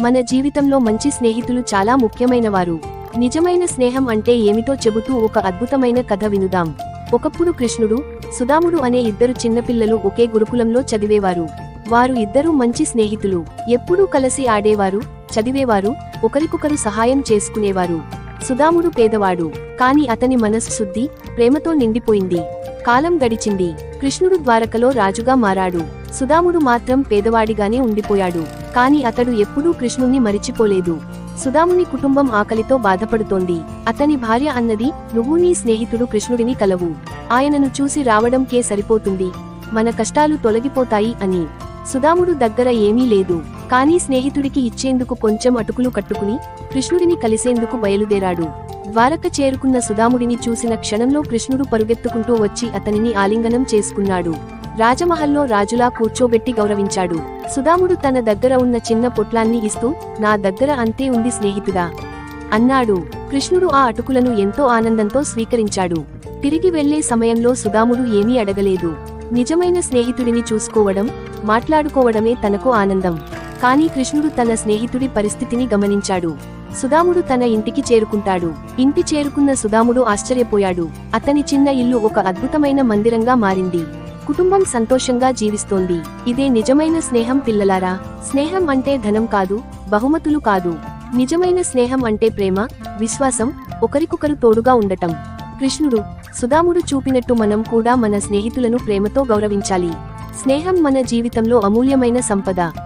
మన జీవితంలో మంచి స్నేహితులు చాలా ముఖ్యమైనవారు. నిజమైన స్నేహం అంటే ఏమిటో చెబుతూ ఒక అద్భుతమైన కథ వినుదాం. ఒకప్పుడు కృష్ణుడు, సుదాముడు అనే ఇద్దరు చిన్నపిల్లలు ఒకే గురుకులంలో చదివేవారు. వారు ఇద్దరూ మంచి స్నేహితులు. ఎప్పుడూ కలిసి ఆడేవారు, చదివేవారు, ఒకరికొకరు సహాయం చేసుకునేవారు. సుదాముడు పేదవాడు, కాని అతని మనస్సు శుద్ధి, ప్రేమతో నిండిపోయింది. కాలం గడిచింది. కృష్ణుడు ద్వారకలో రాజుగా మారాడు. సుదాముడు మాత్రం పేదవాడిగానే ఉండిపోయాడు. కాని అతడు ఎప్పుడూ కృష్ణుణ్ణి మరిచిపోలేదు. సుదాముని కుటుంబం ఆకలితో బాధపడుతోంది. అతని భార్య అన్నది, "నువ్వు నీ స్నేహితుడు కృష్ణుడిని కలవు. ఆయనను చూసి రావడంకే సరిపోతుంది. మన కష్టాలు తొలగిపోతాయి" అని. సుదాముడు దగ్గర ఏమీ లేదు, కానీ స్నేహితుడికి ఇచ్చేందుకు కొంచెం అటుకులు కట్టుకుని కృష్ణుడిని కలిసేందుకు బయలుదేరాడు. ద్వారక చేరుకున్న సుదాముడిని చూసిన క్షణంలో కృష్ణుడు పరుగెత్తుకుంటూ వచ్చి అతనిని ఆలింగనం చేసుకున్నాడు. రాజమహల్లో రాజులా కూర్చోబెట్టి గౌరవించాడు. సుదాముడు తన దగ్గర ఉన్న చిన్న పొట్లాన్ని ఇస్తూ, "నా దగ్గర అంతే ఉంది స్నేహితుడా" అన్నాడు. కృష్ణుడు ఆ అటుకులను ఎంతో ఆనందంతో స్వీకరించాడు. తిరిగి వెళ్లే సమయంలో సుదాముడు ఏమీ అడగలేదు. నిజమైన స్నేహితుడిని చూసుకోవడం, మాట్లాడుకోవడమే తనకు ఆనందం. కానీ కృష్ణుడు తన స్నేహితుడి పరిస్థితిని గమనించాడు. సుదాముడు తన ఇంటికి చేరుకుంటాడు. ఇంటి చేరుకున్న సుదాముడు ఆశ్చర్యపోయాడు. అతని చిన్న ఇల్లు ఒక అద్భుతమైన మందిరంగా మారింది. కుటుంబం సంతోషంగా జీవిస్తోంది. ఇదే నిజమైన స్నేహం పిల్లలారా. స్నేహం అంటే ధనం కాదు, బహుమతులు కాదు. నిజమైన స్నేహం అంటే ప్రేమ, విశ్వాసం, ఒకరికొకరు తోడుగా ఉండటం. కృష్ణుడు, సుదాముడు చూపినట్టు మనం కూడా మన స్నేహితులను ప్రేమతో గౌరవించాలి. స్నేహం మన జీవితంలో అమూల్యమైన సంపద.